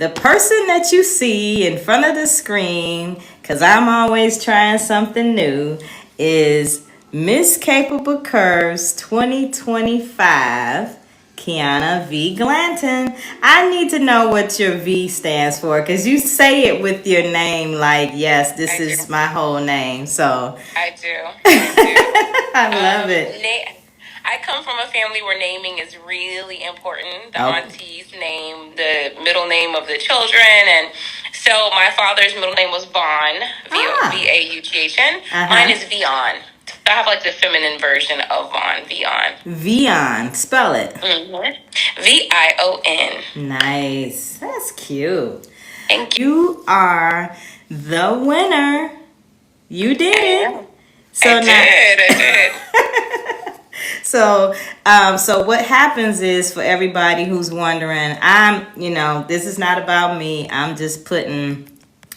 the person that you see in front of the screen, because I'm always trying something new, is Miss Kapable Kurves 2025, Kiana V Glanton. I need to know what your V stands for, because you say it with your name like, yes, this is my whole name. So I do. I love it. I come from a family where naming is really important. The auntie's name, the middle name of the children. And so my father's middle name was Vaughn, V-A-U-G-H-N. Mine is Vion. I have like the feminine version of Vaughn, Vion. Vion, spell it. V-I-O-N. Nice. That's cute. Thank you. You are the winner. You did it. I did. So what happens is, for everybody who's wondering, this is not about me. I'm just putting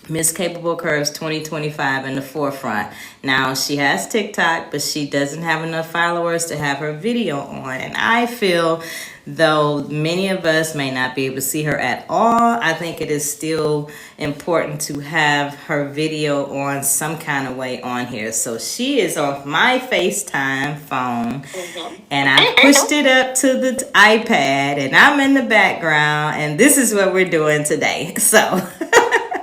Miss Kapable Kurves 2025 in the forefront. Now, she has TikTok, but she doesn't have enough followers to have her video on. And I feel, though many of us may not be able to see her at all, I think it is still important to have her video on some kind of way on here. So she is on my FaceTime phone, and I pushed it up to the iPad, and I'm in the background, and this is what we're doing today. So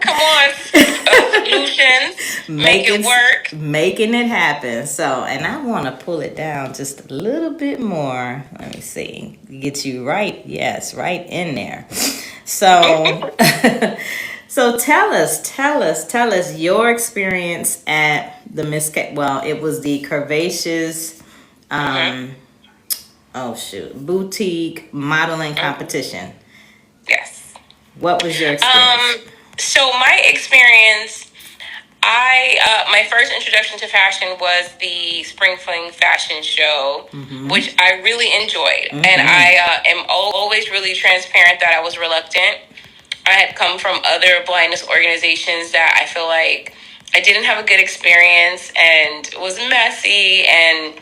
come on, solutions, make it work, making it happen. So, and I want to pull it down just a little bit more. Let me see, get you right. Yes, right in there. So, so tell us your experience at the Miss. Well, it was the Curvaceous, boutique modeling competition. Yes. What was your experience? So my experience, my first introduction to fashion was the Spring Fling fashion show, which I really enjoyed. And I am always really transparent that I was reluctant. I had come from other blindness organizations that I feel like I didn't have a good experience and it was messy. And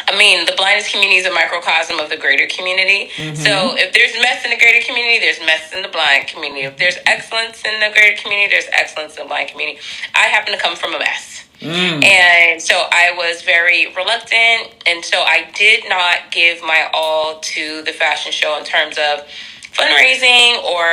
I mean, the blindness community is a microcosm of the greater community. So if there's mess in the greater community, there's mess in the blind community. If there's excellence in the greater community, there's excellence in the blind community. I happen to come from a mess. And so I was very reluctant. And so I did not give my all to the fashion show in terms of fundraising or,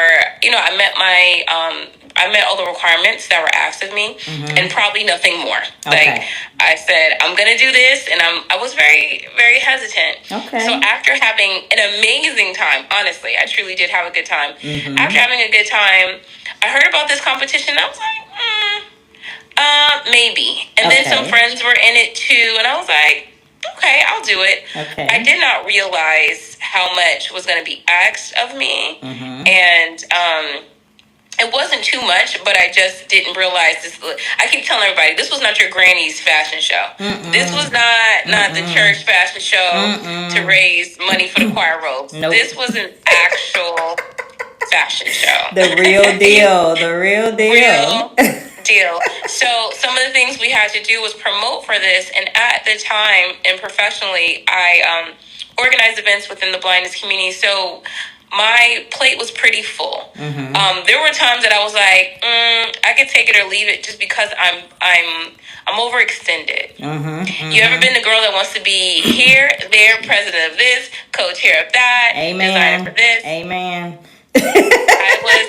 I met all the requirements that were asked of me and probably nothing more. Like I said, I'm going to do this. And I was very, very hesitant. So after having an amazing time, honestly, I truly did have a good time. After having a good time, I heard about this competition. And I was like, maybe. And then some friends were in it too. And I was like, okay, I'll do it. I did not realize how much was going to be asked of me. And, it wasn't too much, but I just didn't realize this. I keep telling everybody, this was not your granny's fashion show. This was not the church fashion show to raise money for the choir robes. This was an actual fashion show. The real deal. The real deal. So some of the things we had to do was promote for this. And at the time, and professionally, I organized events within the blindness community. So my plate was pretty full. There were times that I was like, I could take it or leave it, just because I'm overextended. You ever been the girl that wants to be here, there, president of this, co-chair of that, designer for this? Amen. I was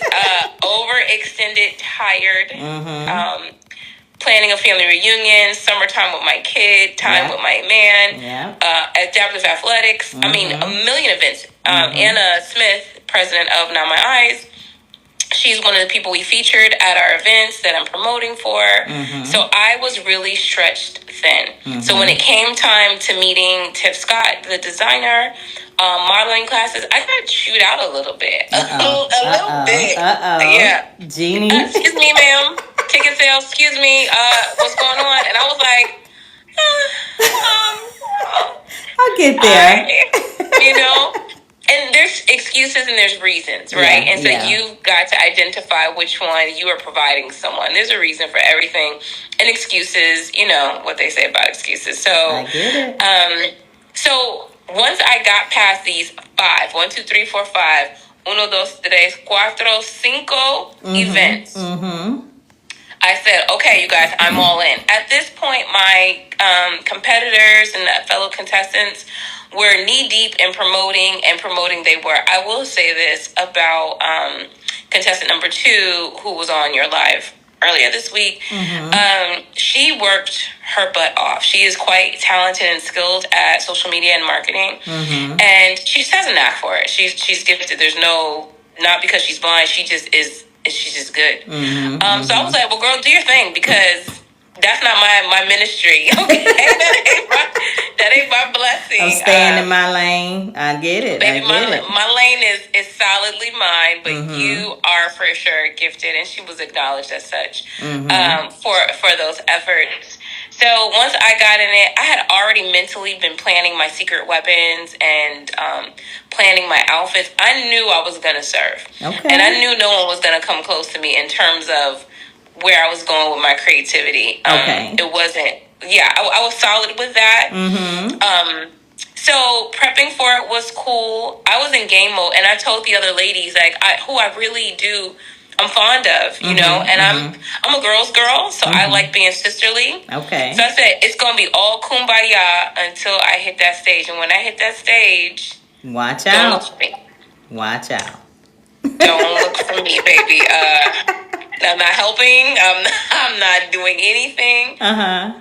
overextended, tired. Planning a family reunion, summertime with my kid, time with my man, adaptive athletics. I mean, a million events. Anna Smith, president of Now My Eyes, she's one of the people we featured at our events that I'm promoting for. So I was really stretched thin. So when it came time to meeting Tiff Scott, the designer, modeling classes, I got chewed out a little bit. A little bit. Yeah. Jeannie. Excuse me, ma'am. Ticket sales, excuse me, what's going on? And I was like, I'll get there. And there's excuses and there's reasons, right? And so you've got to identify which one you are providing someone. There's a reason for everything. And excuses, you know what they say about excuses. So, I get it. So once I got past these 5, 1, 2, 3, 4, 5, uno, dos, tres, cuatro, cinco events. I said, okay, you guys, I'm all in. At this point, my competitors and fellow contestants were knee deep in promoting, and promoting they were. I will say this about contestant number 2, who was on your live earlier this week. She worked her butt off. She is quite talented and skilled at social media and marketing, and she just has a knack for it. She's gifted. There's no, not because she's blind. She just is. She's just good. So I was like, well, girl, do your thing, because that's not my ministry. Okay, that ain't my blessing. I'm staying in my lane. I get it. Baby, my lane is solidly mine, but you are for sure gifted, and she was acknowledged as such for those efforts. So once I got in it, I had already mentally been planning my secret weapons and planning my outfits. I knew I was going to serve. Okay. And I knew no one was going to come close to me in terms of where I was going with my creativity. It wasn't, I was solid with that. So prepping for it was cool. I was in game mode, and I told the other ladies, like, who I really do, I'm fond of, you know, and I'm a girl's girl, so I like being sisterly. Okay. So I said, it's going to be all kumbaya until I hit that stage. And when I hit that stage, watch out. Don't look for me. Watch out. Don't look for me, baby. I'm not helping. I'm not doing anything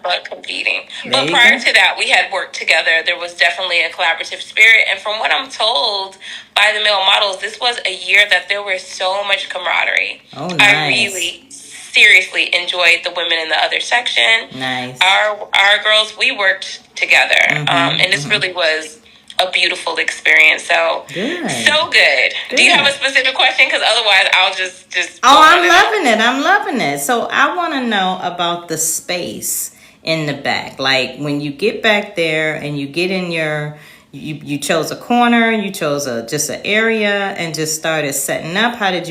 but competing. But prior to that, we had worked together. There was definitely a collaborative spirit. And from what I'm told by the male models, this was a year that there was so much camaraderie. Oh, nice. I really seriously enjoyed the women in the other section. Nice. Our girls, we worked together. And this really was a beautiful experience. So good. So good. Do you have a specific question? Because otherwise I'll just I'm loving it. I'm loving it. So I want to know about the space in the back. Like when you get back there and you get in your, you chose a corner, you chose just an area and just started setting up. How did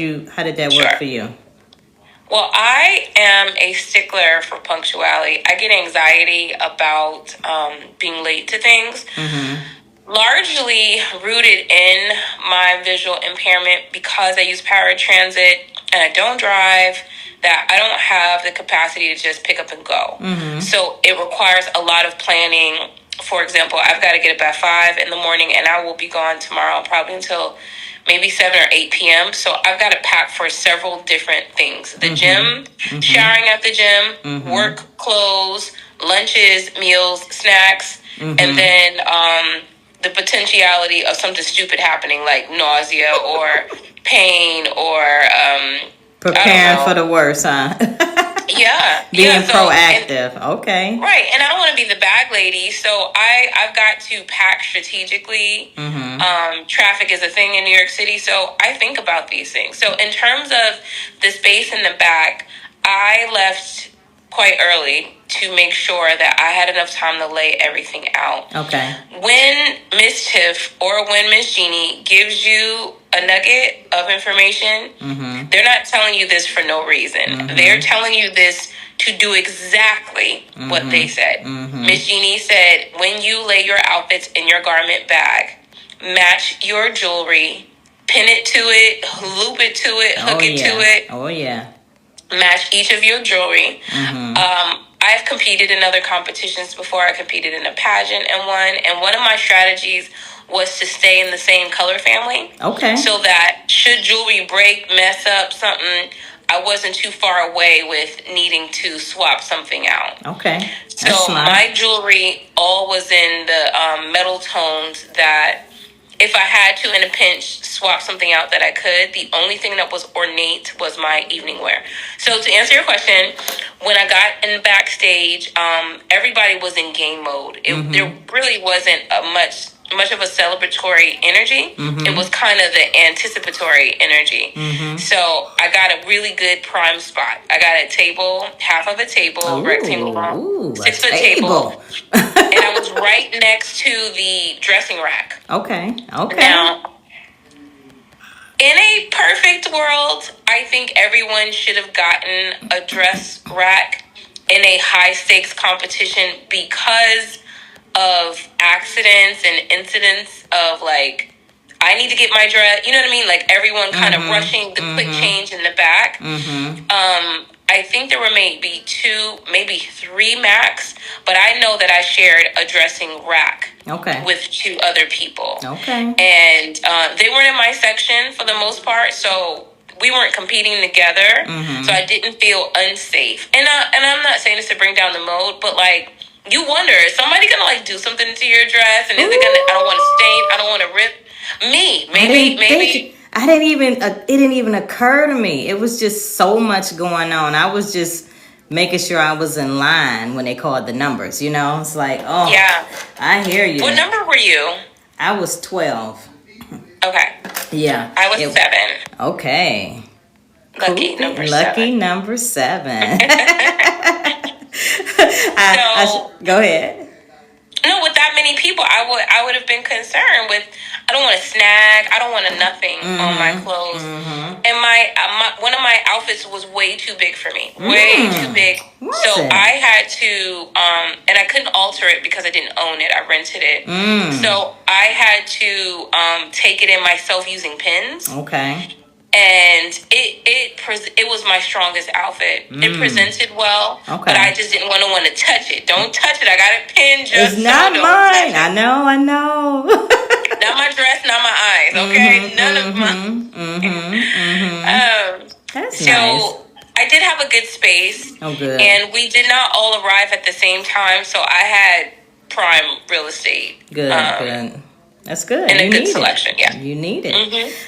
that work for you? Well, I am a stickler for punctuality. I get anxiety about being late to things. Largely rooted in my visual impairment, because I use paratransit and I don't drive, that I don't have the capacity to just pick up and go. So it requires a lot of planning. For example, I've got to get up at 5 in the morning, and I will be gone tomorrow probably until maybe 7 or 8 p.m. So I've got to pack for several different things. The gym, showering at the gym, work clothes, lunches, meals, snacks, and then the potentiality of something stupid happening, like nausea or pain or preparing for the worst, huh? Being proactive. Okay. Right. And I don't want to be the bag lady, so I've got to pack strategically. Traffic is a thing in New York City, so I think about these things. So in terms of the space in the back, I left quite early to make sure that I had enough time to lay everything out. Okay. When Miss Tiff or when Miss Jeannie gives you a nugget of information, they're not telling you this for no reason. They're telling you this to do exactly what they said. Miss Jeannie said, when you lay your outfits in your garment bag, match your jewelry, pin it to it, loop it to it, hook it to it. Oh, yeah. Match each of your jewelry. I've competed in other competitions before. I competed in a pageant and won. And one of my strategies was to stay in the same color family. Okay. So that should jewelry break, mess up something, I wasn't too far away with needing to swap something out. Okay. So my jewelry all was in the metal tones that if I had to, in a pinch, swap something out that I could. The only thing that was ornate was my evening wear. So to answer your question, when I got in backstage, everybody was in game mode. There really wasn't much of a celebratory energy. It was kind of the anticipatory energy. So I got a really good prime spot. I got a table, half of a table, rectangle long, 6-foot table. And I was right next to the dressing rack. Okay. Now, in a perfect world, I think everyone should have gotten a dress rack in a high stakes competition because of accidents and incidents of like I need to get my dress. You know what I mean? Like everyone kind of rushing the quick change in the back. I think there were maybe 2, maybe 3 max, but I know that I shared a dressing rack with 2 other people. Okay. And they weren't in my section for the most part, so we weren't competing together. So I didn't feel unsafe. And I'm not saying this to bring down the mode, but like, you wonder, is somebody gonna like do something to your dress? And is it gonna? I don't want to stain. I don't want to rip. Maybe. It didn't even occur to me. It was just so much going on. I was just making sure I was in line when they called the numbers. You know, it's like, oh, yeah, I hear you. What number were you? I was 12. Okay. Yeah. I was 7. Okay. Lucky cool. number Lucky 7. number 7. Go ahead. No, with that many people, I would have been concerned with. I don't want to snag. I don't want a nothing on my clothes. And my one of my outfits was way too big for me. Way too big. So I had to and I couldn't alter it because I didn't own it. I rented it. So I had to take it in myself using pins. Okay. And it was my strongest outfit. It presented well, but I just didn't want to touch it. Don't touch it. I got it pinned just it's not mine. I know. Not my dress, not my eyes. Okay, none of mine. That's so nice. I did have a good space. Oh, good. And we did not all arrive at the same time, so I had prime real estate. Good. Good. That's good. And a good selection, yeah. You need it.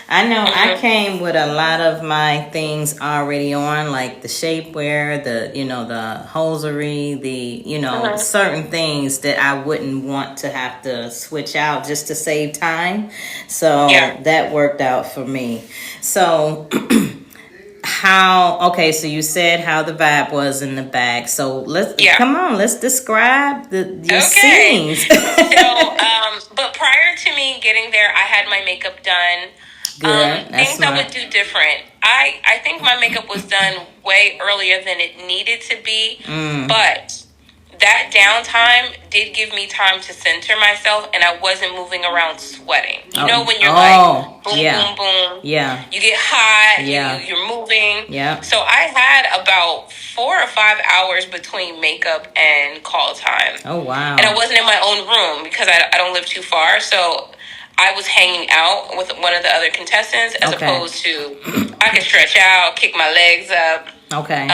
I know I came with a lot of my things already on, like the shapewear, the hosiery, the, certain things that I wouldn't want to have to switch out just to save time. So that worked out for me. So so you said how the vibe was in the back. So let's describe your scenes. But prior to me getting there, I had my makeup done. Good. Things smart. I would do different. I think my makeup was done way earlier than it needed to be, but that downtime did give me time to center myself, and I wasn't moving around sweating. You know when you're like boom, boom, boom. Yeah. You get hot. Yeah. You're moving. Yeah. So I had about 4 or 5 hours between makeup and call time. Oh wow. And I wasn't in my own room because I don't live too far, so I was hanging out with one of the other contestants as opposed to I could stretch out, kick my legs up. Okay.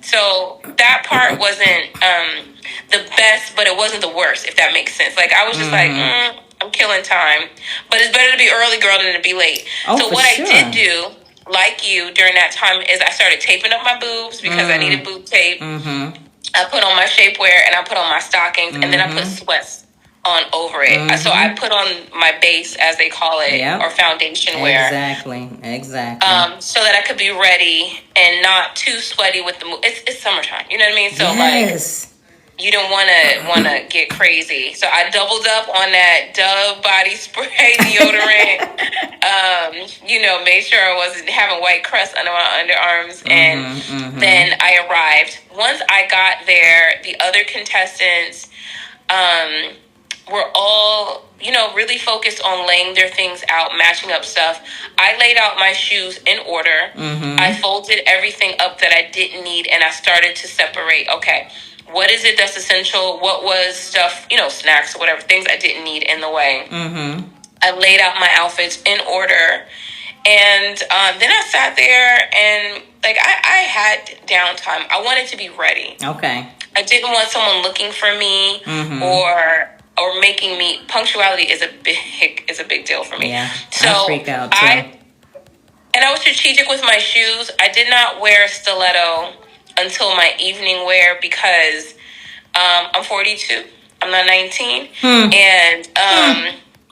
So that part wasn't the best, but it wasn't the worst, if that makes sense. Like I was just like, I'm killing time, but it's better to be early, girl, than to be late. So what I did do, like you, during that time, is I started taping up my boobs because I needed boob tape. I put on my shapewear and I put on my stockings, and then I put sweats on over it. So I put on my base, as they call it, or foundation wear. Exactly. So that I could be ready and not too sweaty with the it's summertime. You know what I mean? So like you don't want to get crazy. So I doubled up on that Dove body spray deodorant. Made sure I wasn't having white crust under my underarms. And then I arrived. Once I got there, the other contestants were all, really focused on laying their things out, matching up stuff. I laid out my shoes in order. I folded everything up that I didn't need, and I started to separate. Okay, what is it that's essential? What was stuff, snacks or whatever, things I didn't need in the way. I laid out my outfits in order. And then I sat there and, like, I had downtime. I wanted to be ready. Okay. I didn't want someone looking for me or making me. Punctuality is a big deal for me. Yeah, so I freak out too. I was strategic with my shoes. I did not wear stiletto until my evening wear because I'm 42. I'm not 19, and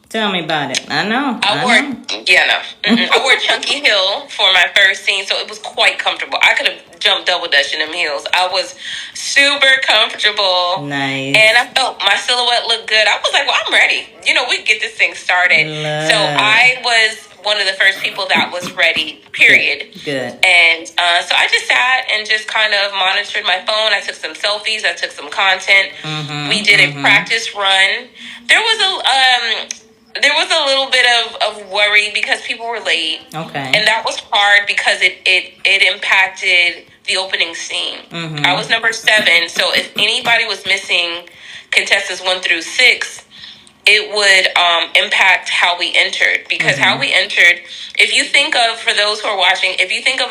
tell me about it. I know. I wore chunky heel for my first scene, so it was quite comfortable. I could have jumped double dutch in them heels. I was super comfortable. Nice. And I felt my silhouette looked good. I was like, well, I'm ready. We can get this thing started. So I was one of the first people that was ready, period. Good. And so I just sat and just kind of monitored my phone. I took some selfies. I took some content. We did a practice run. There was there was a little bit of worry because people were late. Okay. And that was hard because it impacted the opening scene. Mm-hmm. I was number 7, so if anybody was missing contestants 1 through 6, it would impact how we entered. Because how we entered, if you think of, for those who are watching, if you think of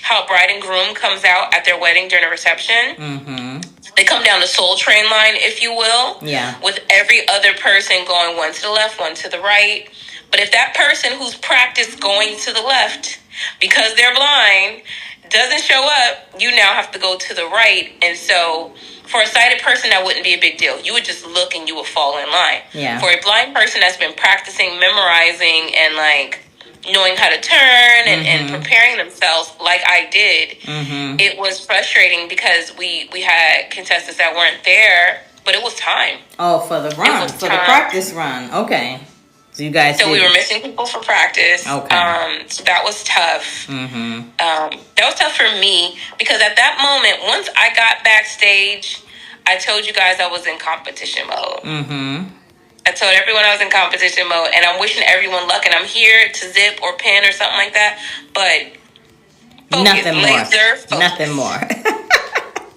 how a bride and groom comes out at their wedding during a reception, they come down the Soul Train line, if you will, with every other person going one to the left, one to the right. But if that person who's practiced going to the left, because they're blind, doesn't show up, you now have to go to the right. And so for a sighted person, that wouldn't be a big deal. You would just look and you would fall in line. Yeah. For a blind person that's been practicing, memorizing, and like knowing how to turn and preparing themselves like I did, it was frustrating because we had contestants that weren't there, but it was time. Oh, for the run, for the practice run. Okay. So you guys. So we were missing people for practice. Okay. So that was tough. That was tough for me because at that moment, once I got backstage, I told you guys I was in competition mode. I told everyone I was in competition mode, and I'm wishing everyone luck. And I'm here to zip or pin or something like that, but focus, nothing more. Nothing more.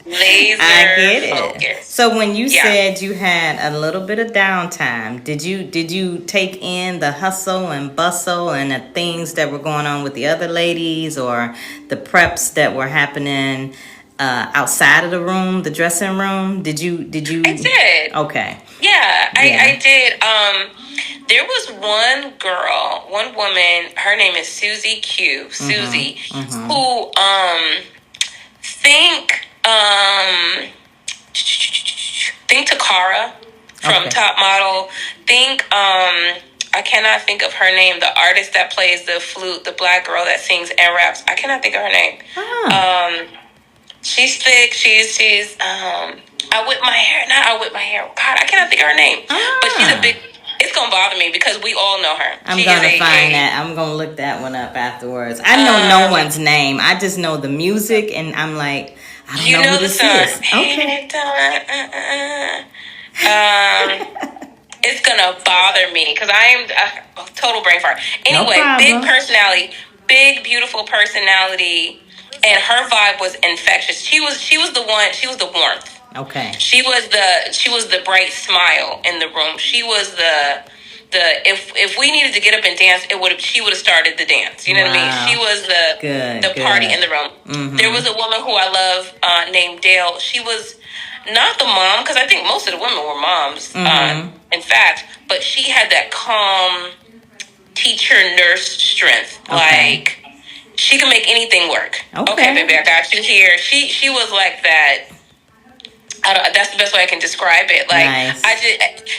Laser I get focus. it. So when you said you had a little bit of downtime, did you take in the hustle and bustle and the things that were going on with the other ladies, or the preps that were happening outside of the room, the dressing room? Did you? I did. Okay. Yeah, I did. There was one woman. Her name is Susie Q. Susie, who think Takara from Top Model. I cannot think of her name. The artist that plays the flute, the black girl that sings and raps. I cannot think of her name. She's thick. She's I whip my hair. Not I whip my hair. God, I cannot think of her name. But she's a big. It's gonna bother me because we all know her. I'm gonna find that. I'm gonna look that one up afterwards. I know no one's name. I just know the music, and I'm like, I don't know who this is. Okay. It's gonna bother me because I am a total brain fart. Anyway, big personality, big beautiful personality, and her vibe was infectious. She was the one. She was the warmth. Okay. She was the bright smile in the room. She was the if we needed to get up and dance, she would have started the dance. You know what I mean? She was the party in the room. There was a woman who I love named Dale. She was not the mom, because I think most of the women were moms. In fact, but she had that calm teacher nurse strength. Okay. Like she could make anything work. Okay, baby, I got you here. She was like that. That's the best way I can describe it. Like nice.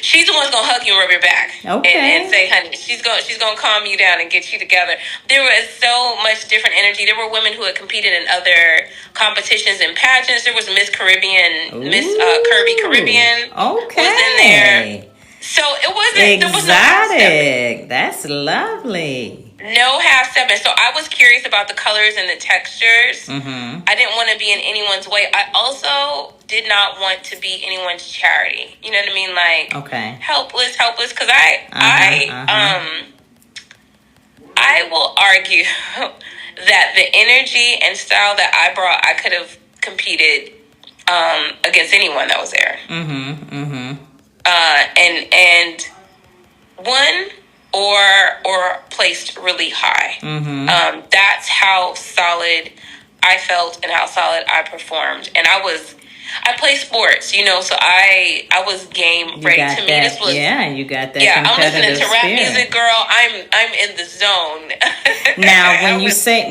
She's the one that's gonna hug you and rub your back, and say, "Honey," she's gonna calm you down and get you together. There was so much different energy. There were women who had competed in other competitions and pageants. There was Miss Caribbean, Miss Curvy Caribbean, was in there. So it wasn't exotic. That's lovely. No half stepping. So I was curious about the colors and the textures. I didn't want to be in anyone's way. I also did not want to be anyone's charity. You know what I mean? Like helpless. Because I will argue that the energy and style that I brought, I could have competed against anyone that was there. And won or placed really high. That's how solid I felt and how solid I performed. And I play sports, so I was game ready. To me, this was you got that. Yeah, I'm listening to rap music, girl. I'm in the zone. Now,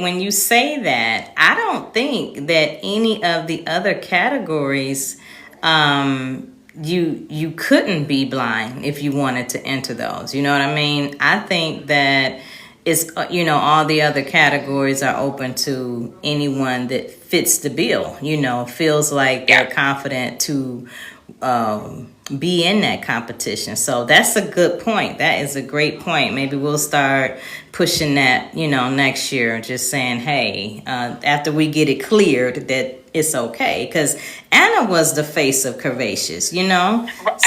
when you say that, I don't think that any of the other categories, you couldn't be blind if you wanted to enter those. You know what I mean? I think that it's, all the other categories are open to anyone that fits the bill, feels like they're confident to be in that competition. So that's a good point. That is a great point. Maybe we'll start pushing that, next year, just saying, hey, after we get it cleared that it's okay, because Anna was the face of Curvaceous,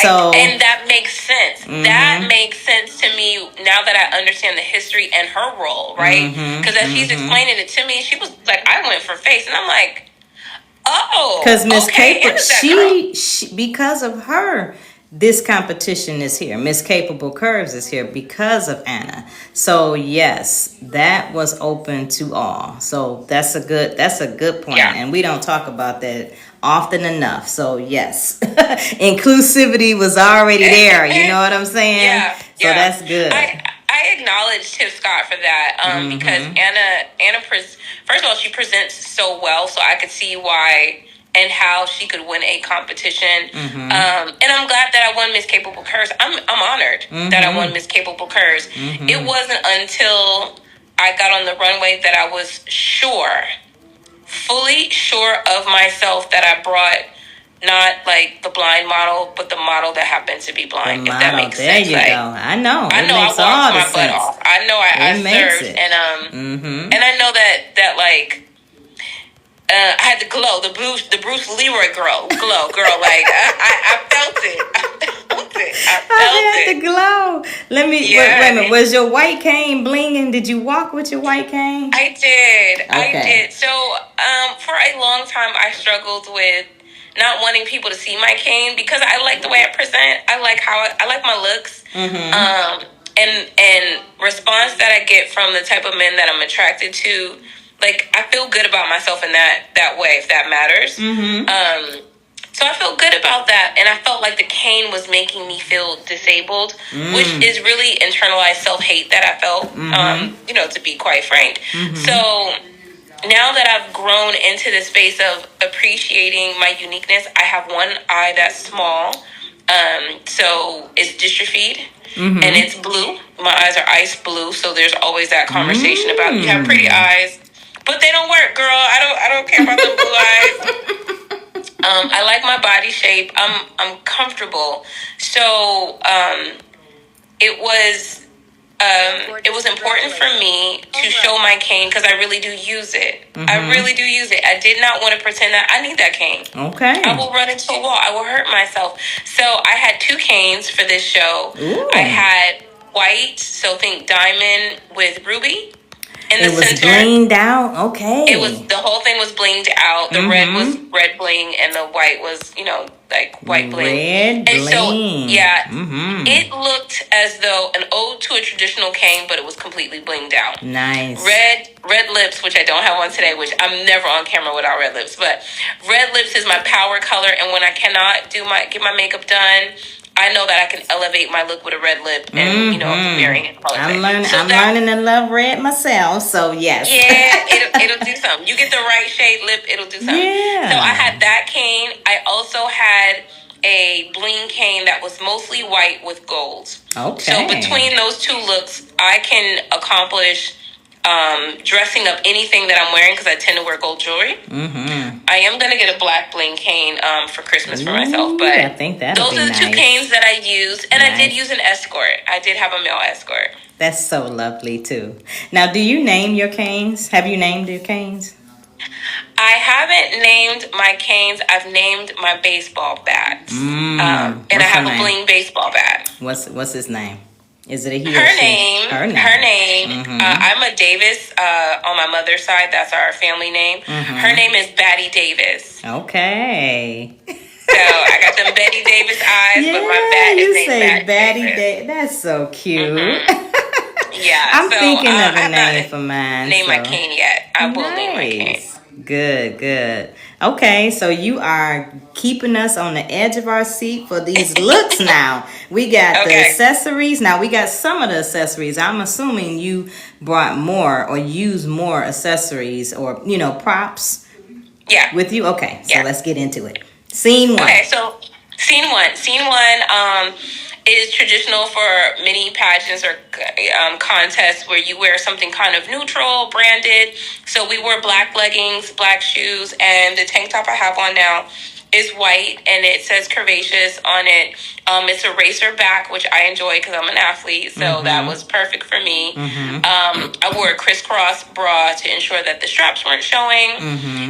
So and that makes sense. That makes sense to me now that I understand the history and her role, right? Because as she's explaining it to me, she was like, I went for face. And I'm like, oh, because Miss okay, Capable, Anna's that girl. she because of her, this competition is here. Miss Kapable Kurves is here because of Anna. So yes, that was open to all. So that's a good point, Yeah. and we don't talk about that often enough. So yes, inclusivity was already there. You know what I'm saying? Yeah, So that's good. I acknowledge Tiff Scott for that because Anna first of all, she presents so well, so I could see why and how she could win a competition. And I'm glad that I won Miss Kapable Kurves. I'm honored that I won Miss Kapable Kurves. It wasn't until I got on the runway that I was fully sure of myself, that I brought not like the blind model, but the model that happened to be blind. If that makes sense. There you go. I know. I It know I makes walked all the my butt sense. off. I know I makes served, it. and I know that like I had the glow, the Bruce Leroy glow. Like I felt it. I had the glow. Let me wait a minute. Was your white cane blinging? Did you walk with your white cane? I did. Okay. I did. So for a long time, I struggled with not wanting people to see my cane because I like the way I present. I like I like my looks. And response that I get from the type of men that I'm attracted to, like I feel good about myself in that way, if that matters. So I feel good about that, and I felt like the cane was making me feel disabled, which is really internalized self-hate that I felt, to be quite frank. So now that I've grown into the space of appreciating my uniqueness, I have one eye that's small, so it's dystrophied, and it's blue. My eyes are ice blue, so there's always that conversation about you have pretty eyes, but they don't work, girl. I don't care about the blue eyes. I like my body shape. I'm comfortable. So it was important for me to show my cane because I really do use it. I really do use it. I did not want to pretend that I need that cane. Okay. I will run into a wall. I will hurt myself. So I had 2 canes for this show. Ooh. I had white, so think diamond with ruby. In it the was center, blinged out. Okay. It was, the whole thing was blinged out. The red was red bling, and the white was, like white bling. Red bling. So it looked as though an ode to a traditional cane, but it was completely blinged out. Nice. Red lips, which I don't have on today, which I'm never on camera without red lips. But red lips is my power color, and when I cannot get my makeup done, I know that I can elevate my look with a red lip, and wearing it. I'm learning to love red myself. So yes. Yeah, it'll do something. You get the right shade lip, it'll do something. Yeah. So I had that cane. I also had a bling cane that was mostly white with gold. Okay. So between those 2 looks, I can accomplish dressing up anything that I'm wearing because I tend to wear gold jewelry. I am going to get a black bling cane for Christmas for myself, but I think those are the 2 canes that I used, and I did use an escort. I did have a male escort. That's so lovely too. Now, do you name your canes? Have you named your canes? I haven't named my canes. I've named my baseball bats, and I have a bling baseball bat. What's his name? Is it a he? Her name. Her name. I'm a Davis on my mother's side. That's our family name. Her name is Batty Davis. Okay. So I got them Betty Davis eyes, but my bat is named Batty Davis. That's so cute. Yeah. I'm thinking of a name for mine. Name my cane yet? I will name my cane. Good. Okay, so you are keeping us on the edge of our seat for these looks now. We got the accessories. Now, we got some of the accessories. I'm assuming you brought more or used more accessories or, props with you. Okay, so let's get into it. Scene 1. Okay, so scene 1. Scene 1 is traditional for mini pageants or contests where you wear something kind of neutral, branded. So we wore black leggings, black shoes, and the tank top I have on now is white and it says curvaceous on it. It's a racer back, which I enjoy because I'm an athlete, so that was perfect for me. I wore a crisscross bra to ensure that the straps weren't showing,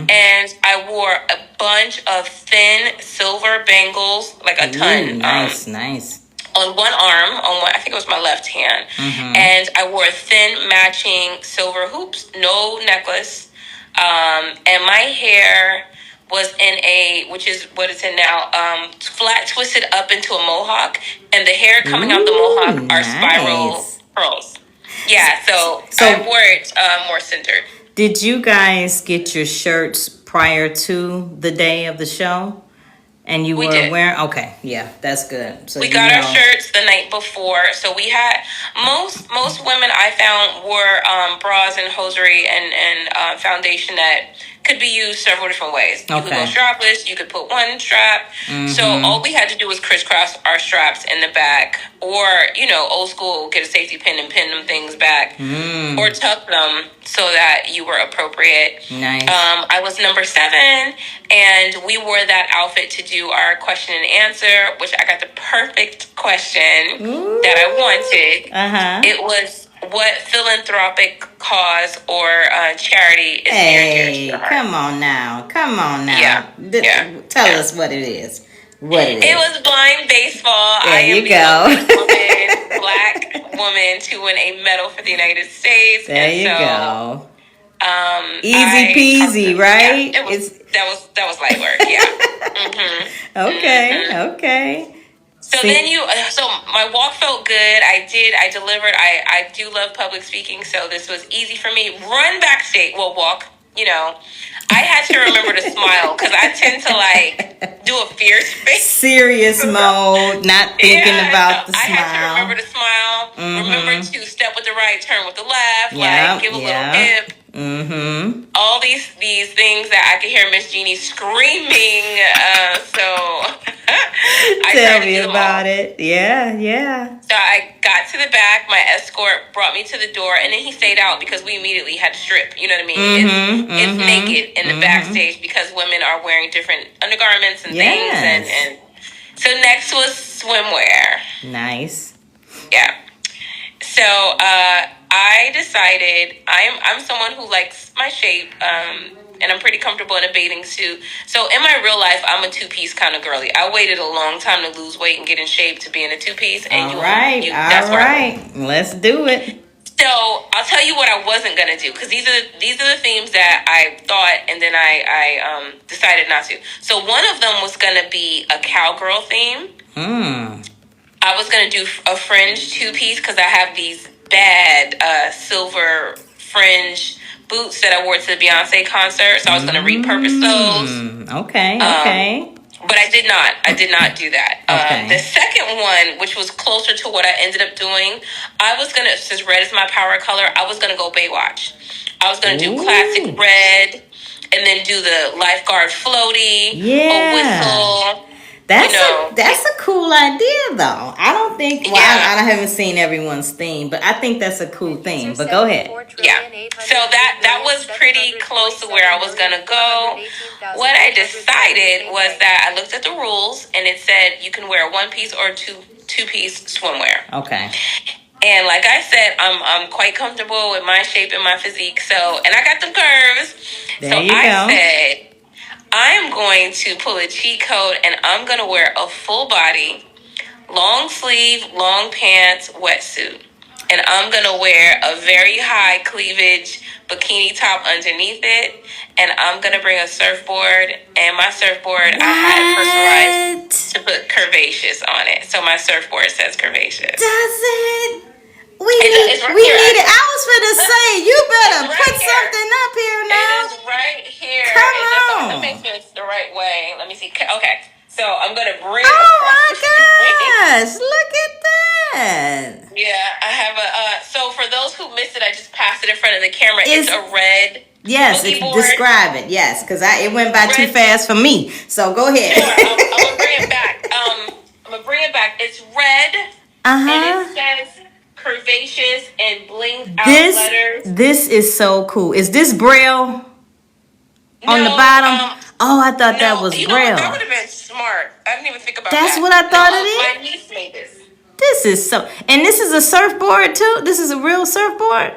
and I wore a bunch of thin silver bangles, like a ton. Ooh, nice. On one arm, I think it was my left hand, and I wore thin matching silver hoops, no necklace, and my hair was in which is what it's in now, flat twisted up into a mohawk, and the hair coming out the mohawk are spiral curls. Yeah, so I wore it more centered. Did you guys get your shirts prior to the day of the show? And you were wearing, okay, yeah, that's good. So we got our shirts the night before. So we had most women I found wore bras and hosiery and foundation that could be used several different ways. You could go strapless, you could put one strap. So all we had to do was crisscross our straps in the back, or old school, get a safety pin and pin them things back, or tuck them so that you were appropriate. Nice. I was number 7, and we wore that outfit to do our question and answer, which I got the perfect question that I wanted. It was, what philanthropic cause or charity is near and dear to your heart? Come on now. Yeah. Tell us what it is. It was blind baseball. There I am you go. the only black woman to win a medal for the United States. There you go. Easy peasy, right? Yeah, that was light work. Yeah. Okay. So so my walk felt good. I delivered. I do love public speaking, so this was easy for me. Run backstage, walk. I had to remember to smile because I tend to do a fierce face. Serious mode, not thinking about the smile. I had to remember to smile. Remember to step with the right, turn with the left, give a little hip. All these things that I could hear Miss Jeannie screaming. So I tell me about it. Yeah. So I got to the back. My escort brought me to the door, and then he stayed out because we immediately had to strip. You know what I mean? It's naked in the backstage because women are wearing different undergarments and things. And so next was swimwear. Nice. Yeah. So I decided I'm someone who likes my shape, and I'm pretty comfortable in a bathing suit. So in my real life, I'm a 2-piece kind of girly. I waited a long time to lose weight and get in shape to be in a 2-piece. And all right, let's do it. So I'll tell you what I wasn't gonna do, because these are the themes that I thought, and then I decided not to. So one of them was gonna be a cowgirl theme. I was going to do a fringe 2-piece because I have these bad silver fringe boots that I wore to the Beyonce concert. So I was going to repurpose those. Okay. But I did not do that. The second one, which was closer to what I ended up doing, I was going to, since red is my power color, I was going to go Baywatch. I was going to do classic red, and then do the lifeguard floaty, a whistle. That's a cool idea, though. I don't think. Well, I haven't seen everyone's theme, but I think that's a cool theme. But go ahead. Yeah. So that was pretty close to where I was gonna go. What I decided was that I looked at the rules, and it said you can wear a 1-piece or two-piece swimwear. Okay. And like I said, I'm quite comfortable with my shape and my physique. So, and I got the curves. I said, I'm going to pull a cheat code, and I'm going to wear a full body, long sleeve, long pants wetsuit. And I'm going to wear a very high cleavage bikini top underneath it. And I'm going to bring a surfboard. And my surfboard, I had it personalized to put curvaceous on it. So my surfboard says curvaceous. Does it? We need it. I was going to say, you better put something up here now. It is right here. Come on. Let me make sure it's the right way. Let me see. Okay. So I'm going to bring my gosh. Look at that. Yeah. I have so for those who missed it, I just passed it in front of the camera. It's a red. Yes. Describe it. Yes. Because it went by too fast for me. So go ahead. Sure. I'm going to bring it back. It's red. And it says curvaceous and blinged out letters. This is so cool. Is this Braille on the bottom? Oh, I thought that No, was you know what? That Braille. would have been smart. I didn't even think about That's that. what I No, thought it my is. niece made this. This is so, and this is a surfboard too. This is a real surfboard.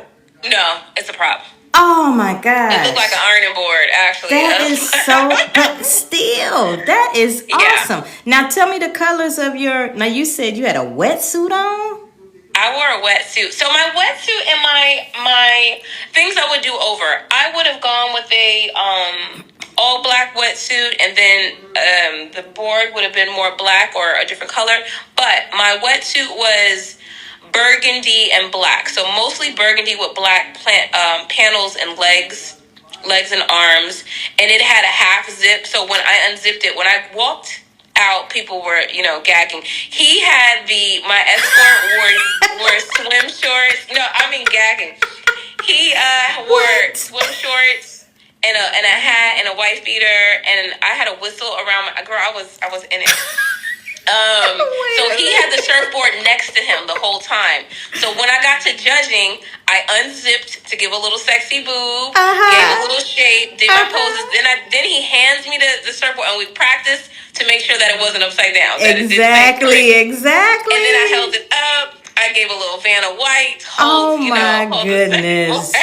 No, it's a prop. Oh my It looked like an gosh, ironing board, actually. that is so. But still, that is Yeah. awesome. Now tell me the colors of your. Now you said you had a wetsuit on. I wore a wetsuit. So my wetsuit and my things I would do over. I would have gone with a all black wetsuit, and then the board would have been more black or a different color. But my wetsuit was burgundy and black. So mostly burgundy with black panels and legs and arms, and it had a half zip. So when I unzipped it, when I walked out, people were, gagging. He had my escort wore swim shorts. No, I mean gagging. He wore swim shorts and a hat and a wife beater, and I had a whistle around my girl. I was in it. So he had the surfboard next to him the whole time. So when I got to judging, I unzipped to give a little sexy boob, gave a little shape, did my poses. Then he hands me the surfboard, and we practiced to make sure that it wasn't upside down. Exactly. And then I held it up. I gave a little Vanna White. Goodness.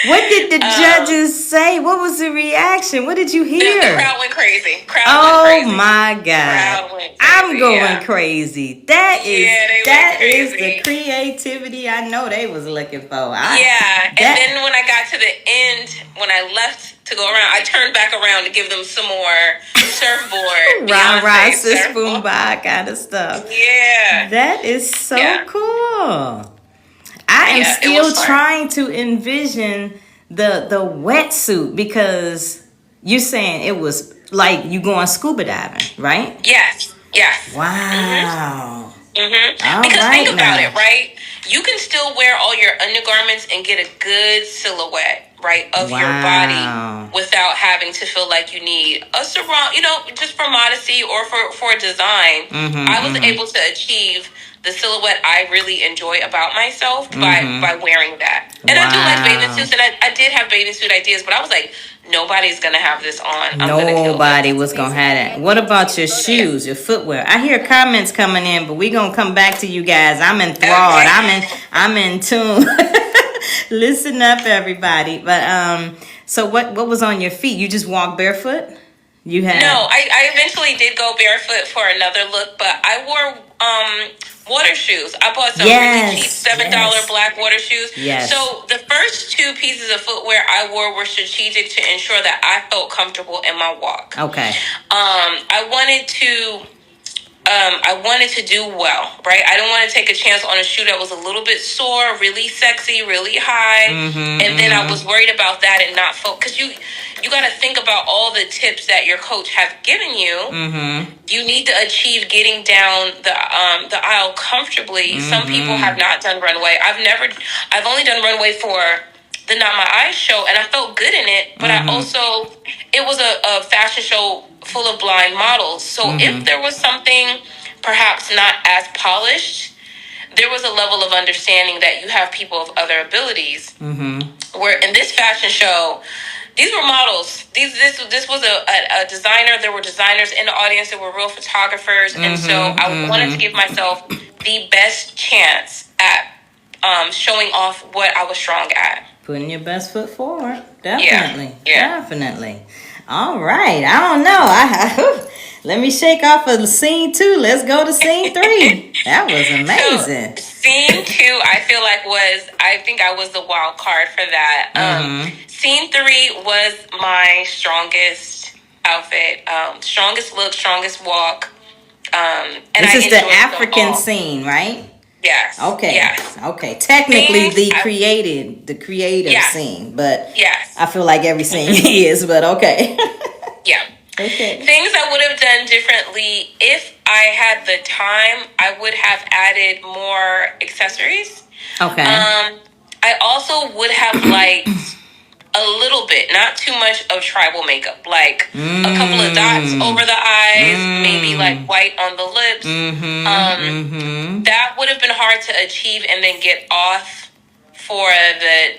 What did the judges say? What was the reaction? What did you hear? The crowd went crazy. My God. I'm going crazy. That is the creativity I know they was looking for. And then when I got to the end, when I left to go around, I turned back around to give them some more surfboard. Rah, sis, boom, bah kind of stuff. Yeah. That is so cool. I am still trying to envision the wetsuit, because you're saying it was like you going scuba diving, right? Yes. Wow. Because think about it, right? You can still wear all your undergarments and get a good silhouette, right, of your body without having to feel like you need a surround, just for modesty or for design. I was able to achieve the silhouette I really enjoy about myself by wearing that. And I do like bathing suits, and I did have bathing suit ideas, but I was like, nobody's gonna have this on. Nobody was gonna have that. What about your shoes, your footwear? I hear comments coming in, but we gonna come back to you guys. I'm enthralled. Okay. I'm in tune. Listen up, everybody. But so what was on your feet? You just walked barefoot? You had No, I eventually did go barefoot for another look, but I wore water shoes. I bought some really cheap $7 black water shoes. Yes. So the first two pieces of footwear I wore were strategic to ensure that I felt comfortable in my walk. Okay. I wanted to do well, right? I didn't want to take a chance on a shoe that was a little bit sore, really sexy, really high, and then I was worried about that and not focus. Because you got to think about all the tips that your coach have given you. You need to achieve getting down the aisle comfortably. Some people have not done runway. I've only done runway for the Not My Eyes show, and I felt good in it, but it was a fashion show full of blind models. So if there was something perhaps not as polished, there was a level of understanding that you have people of other abilities. Where in this fashion show, these were models. This was a designer. There were designers in the audience. There were real photographers. And so I wanted to give myself the best chance at showing off what I was strong at. Putting your best foot forward. Definitely. Definitely. All right. I don't know. Let me shake off of scene 2. Let's go to scene 3. That was amazing. So, scene 2, I think I was the wild card for that. Scene 3 was my strongest outfit, strongest look, strongest walk. And this is the African scene, right? Yes. Okay. Yes. Okay. Technically, the creative scene, but I feel like every scene is. But okay. Yeah. Okay. Things I would have done differently if I had the time. I would have added more accessories. Okay. I also would have liked a little bit, not too much of tribal makeup, like a couple of dots over the eyes, maybe like white on the lips. That would have been hard to achieve and then get off for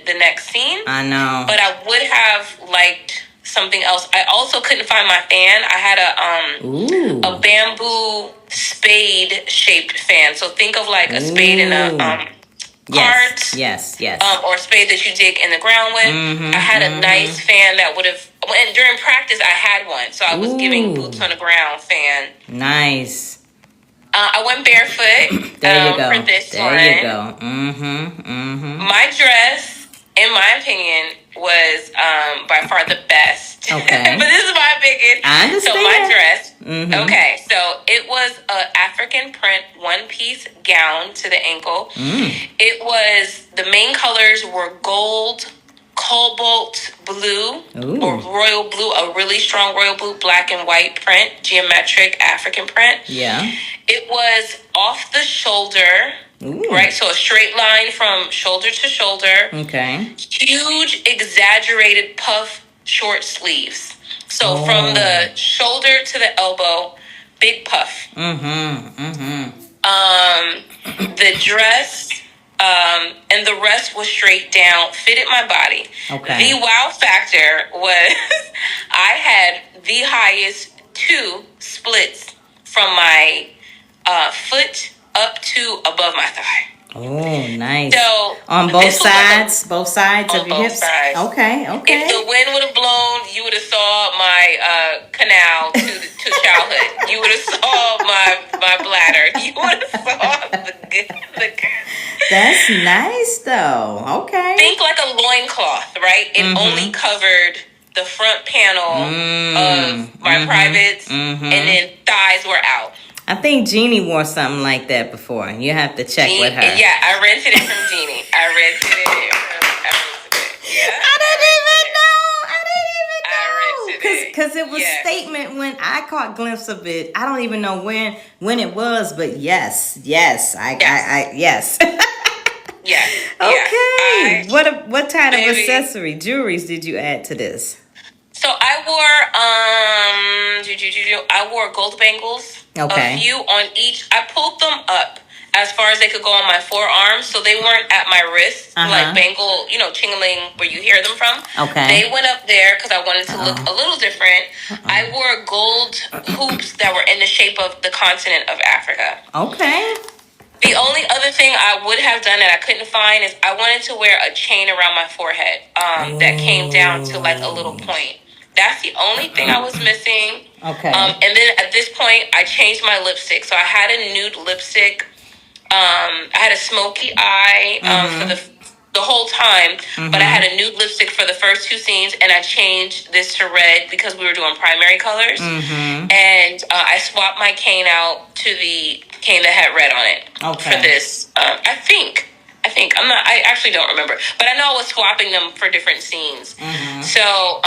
the next scene. I know. But I would have liked something else. I also couldn't find my fan. I had a bamboo spade shaped fan. So think of like a spade in a cart. Yes. Or a spade that you dig in the ground with. I had a nice fan that would have. And during practice, I had one, so I was giving boots on the ground fan. Nice. I went barefoot. There you go. For this there one. you go. My dress, in my opinion, was by far the best. Okay. But this is my opinion. I understand. So my dress. Okay, so it was an African print one-piece gown to the ankle. It was, the main colors were gold, cobalt blue, or royal blue, a really strong royal blue, black and white print, geometric African print. Yeah. It was off the shoulder, right? So a straight line from shoulder to shoulder. Okay. Huge, exaggerated puff short sleeves. So from the shoulder to the elbow, big puff. The dress, and the rest was straight down, fitted my body. Okay. The wow factor was I had the highest 2 splits from my foot up to above my thigh. Oh, nice. So on both sides, both sides of your hips. Sides. Okay. If the wind would have blown, you would have saw my canal to childhood. You would have saw my bladder. You would have saw the. That's nice, though. Okay. Think like a loincloth, right? It only covered the front panel of my privates, and then thighs were out. I think Jeannie wore something like that before. You have to check with her. Yeah, I rented it from Jeannie. I rented it. Yeah, I didn't even know. Because it was statement when I caught glimpse of it. I don't even know when it was, but yes. Yes. Yes. Okay. What kind of jewelries did you add to this? So I wore gold bangles. Okay. A few on each. I pulled them up as far as they could go on my forearms, so they weren't at my wrist, like bangle, chingling where you hear them from. Okay. They went up there because I wanted to look a little different. I wore gold hoops that were in the shape of the continent of Africa. Okay. The only other thing I would have done that I couldn't find is I wanted to wear a chain around my forehead that came down to like a little point. That's the only thing I was missing. Okay. And then at this point, I changed my lipstick. So I had a nude lipstick. I had a smoky eye for the whole time. But I had a nude lipstick for the first 2 scenes. And I changed this to red because we were doing primary colors. And I swapped my cane out to the cane that had red on it for this. I actually don't remember, but I know I was swapping them for different scenes. So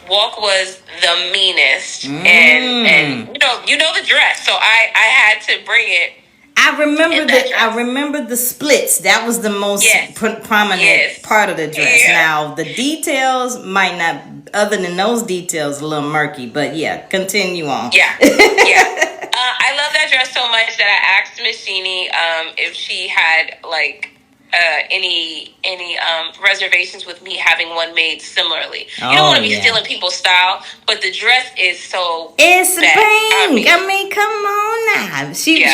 walk was the meanest, and you know the dress, so I had to bring it. I remember the splits. That was the most prominent part of the dress. Now the details might not. Other than those details, a little murky. But continue on. I love that dress so much that I asked Miss Jeannie if she had like any reservations with me having one made similarly. You don't want to be stealing people's style, but the dress is so. It's spring. I mean, come on now. She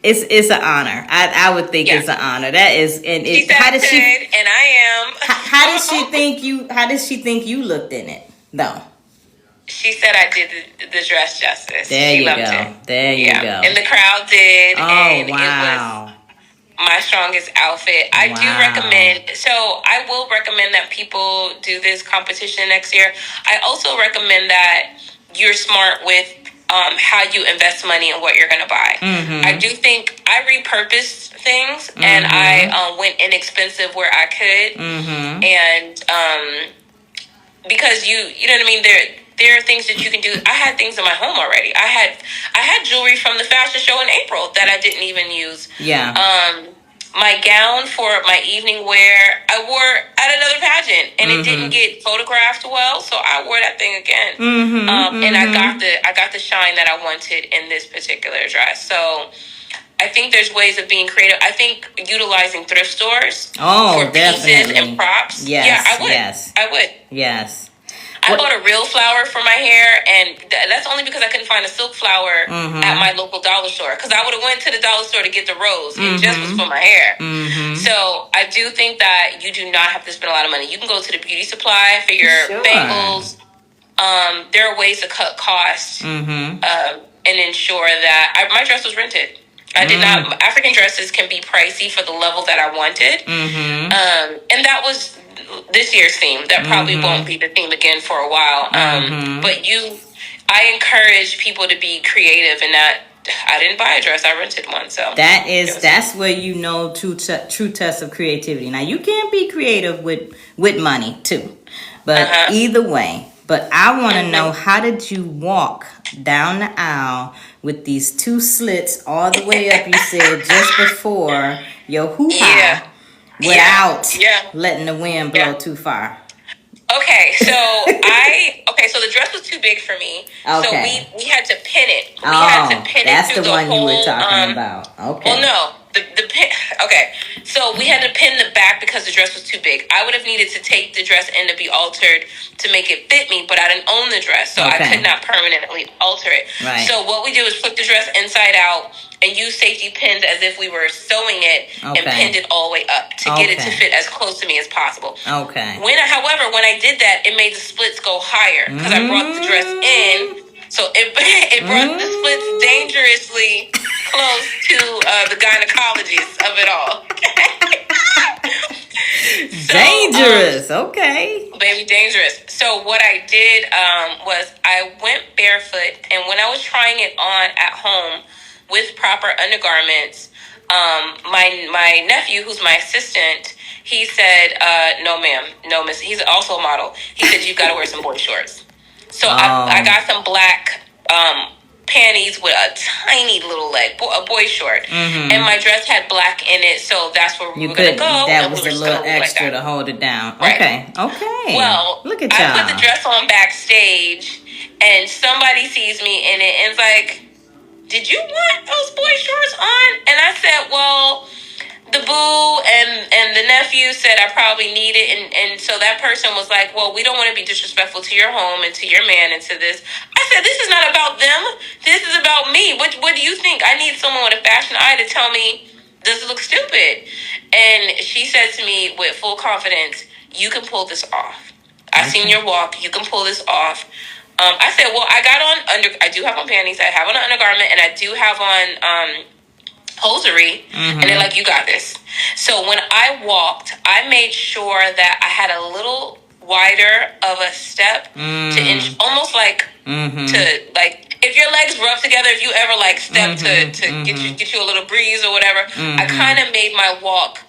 It's an honor. I would think it's an honor. That is, and how did she? And I am. How did she think you? How did she think you looked in it, though? She said I did the dress justice. She loved it. There you go. And the crowd did. Oh, It was my strongest outfit. I do recommend. So I will recommend that people do this competition next year. I also recommend that you're smart with how you invest money and what you're going to buy. I do think I repurposed things and I went inexpensive where I could. And because you know what I mean, there are things that you can do. I had things in my home already. I had jewelry from the fashion show in April that I didn't even use. My gown for my evening wear, I wore at another pageant, and it didn't get photographed well, so I wore that thing again. And I got the shine that I wanted in this particular dress. So I think there's ways of being creative. I think utilizing thrift stores for pieces and props. Yes, I would. Yes. I bought a real flower for my hair, and that's only because I couldn't find a silk flower at my local dollar store. Because I would have went to the dollar store to get the rose. It just was for my hair. So I do think that you do not have to spend a lot of money. You can go to the beauty supply for your bangles. There are ways to cut costs and ensure that my dress was rented. I did not. African dresses can be pricey for the level that I wanted, and that was this year's theme. That probably won't be the theme again for a while. But I encourage people to be creative, and that I didn't buy a dress; I rented one. So that's where you know true test of creativity. Now you can be creative with money too, but either way. But I want to know, how did you walk down the aisle with these 2 slits all the way up, you said, just before your hoo-ha without letting the wind blow too far? Okay, so the dress was too big for me. Okay. So we had to pin it. We had to pin that's it through the one whole, you were talking about. Okay. Well, no. The pin. Okay, so we had to pin the back because the dress was too big. I would have needed to take the dress in to be altered to make it fit me, but I didn't own the dress, so I could not permanently alter it. Right. So what we did was flip the dress inside out and use safety pins as if we were sewing it and pinned it all the way up to get it to fit as close to me as possible. Okay. However, when I did that, it made the splits go higher because I brought the dress in. So it brought the splits dangerously close to the gynecologist of it all. Dangerous, okay. Baby, dangerous. So what I did was I went barefoot, and when I was trying it on at home with proper undergarments, my nephew, who's my assistant, he said, no ma'am, no miss. He's also a model. He said, you've got to wear some boy shorts. So I got some black panties with a tiny little leg, a boy short. And my dress had black in it, so that's where we were going to go. That was a little extra to hold it down. Right. Okay. Well, look at y'all. I put the dress on backstage, and somebody sees me in it and is like, did you want those boy shorts on? And I said, well, the boo and the nephew said I probably need it, and so that person was like, well, we don't want to be disrespectful to your home and to your man and to this. I said, this is not about them. This is about me. What do you think? I need someone with a fashion eye to tell me, does it look stupid? And she said to me with full confidence, you can pull this off. I've seen your walk. You can pull this off. I said, well, I do have on panties. I have on an undergarment, and I do have on hosiery, and they're like, you got this. So when I walked, I made sure that I had a little wider of a step to inch, almost like to like if your legs rub together, if you ever like step to get you a little breeze or whatever. I kind of made my walk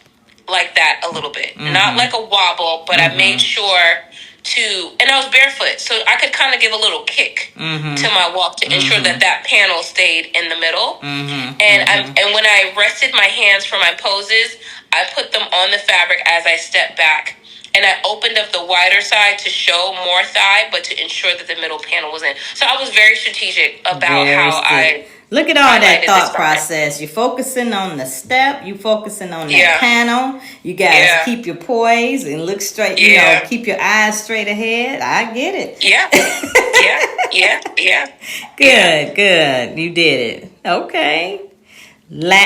like that a little bit, not like a wobble, but I made sure and I was barefoot, so I could kind of give a little kick to my walk to ensure that panel stayed in the middle. And when I rested my hands for my poses, I put them on the fabric as I stepped back, and I opened up the wider side to show more thigh, but to ensure that the middle panel was in. So I was very strategic about I look at all that thought process. You're focusing on the step. You're focusing on that panel. You guys keep your poise and look straight. You know, keep your eyes straight ahead. I get it. Yeah. Good. You did it. Okay.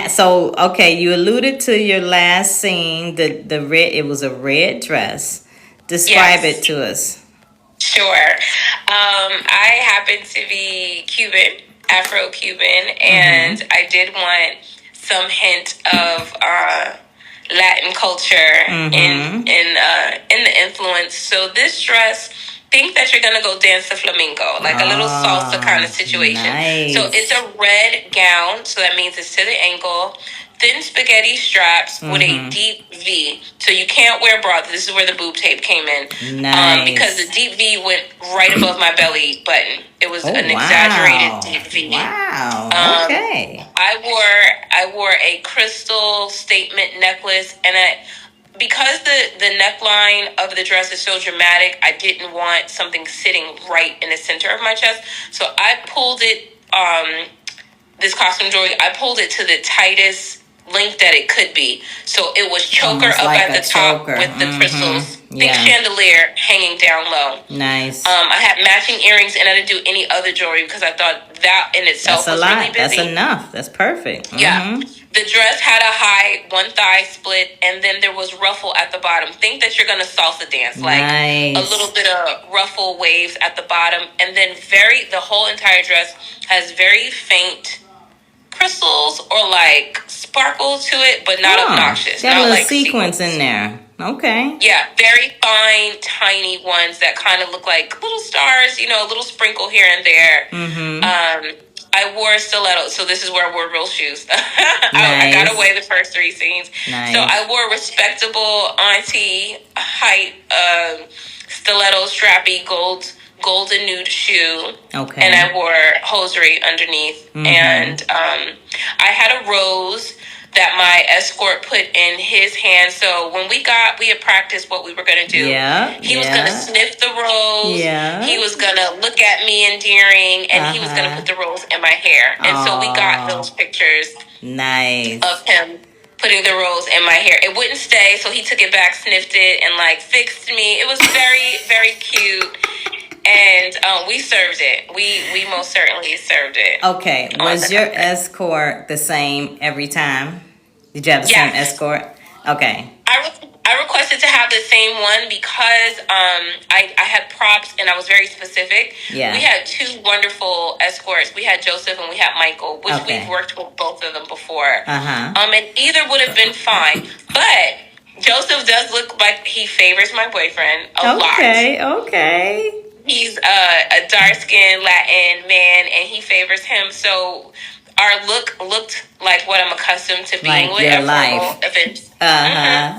So, you alluded to your last scene. The red. It was a red dress. Describe it to us. Sure. I happen to be Cuban. Afro-Cuban, and I did want some hint of Latin culture in the influence. So this dress, think that you're gonna go dance the flamenco, like a little salsa kind of situation. Nice. So it's a red gown, so that means it's to the ankle. Thin spaghetti straps with a deep V. So you can't wear bra. This is where the boob tape came in. Nice. Because the deep V went right above my belly button. It was an exaggerated deep V. Wow. Okay. I wore a crystal statement necklace, and because the neckline of the dress is so dramatic, I didn't want something sitting right in the center of my chest. So I pulled it, this costume jewelry, I pulled it to the tightest length that it could be. So it was choker Almost up like at a the top choker. with the crystals. Think Yeah. chandelier hanging down low. Nice. I had matching earrings, and I didn't do any other jewelry because I thought that in itself That's a was lot. really busy. That's enough. That's perfect. Yeah. The dress had a high one thigh split, and then there was ruffle at the bottom. Think that you're gonna salsa dance, like Nice. a little bit of ruffle waves at the bottom, and then the whole entire dress has very faint crystals or like sparkles to it, but not obnoxious. Got a not little like sequence in there. Okay. Yeah, very fine, tiny ones that kind of look like little stars, you know, a little sprinkle here and there. I wore stilettos, so this is where I wore real shoes. I got away the first 3 scenes. Nice. So I wore respectable auntie height stiletto strappy golden nude shoe. Okay. And I wore hosiery underneath. And I had a rose that my escort put in his hand. So when we had practiced what we were going to do. Yeah. He was going to sniff the rose. Yeah. He was going to look at me endearing, and he was going to put the rose in my hair. And so we got those pictures. Nice. Of him putting the rose in my hair. It wouldn't stay, so he took it back, sniffed it, and like fixed me. It was very, very cute. And we served it. We most certainly served it. Okay. Was your escort the same every time? Did you have the same escort? Okay. I requested to have the same one because I had props and I was very specific. Yeah. We had 2 wonderful escorts. We had Joseph and we had Michael, which we've worked with both of them before. And either would have been fine. But Joseph does look like he favors my boyfriend a lot. Okay. He's a dark-skinned Latin man, and he favors him. So our look looked like what I'm accustomed to being with at formal events.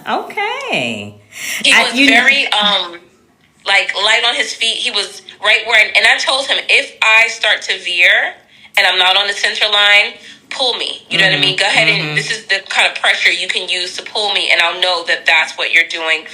Okay. He was very like light on his feet. He was right where, and I told him, if I start to veer and I'm not on the center line, pull me. You know what I mean? Go ahead and this is the kind of pressure you can use to pull me, and I'll know that that's what you're doing.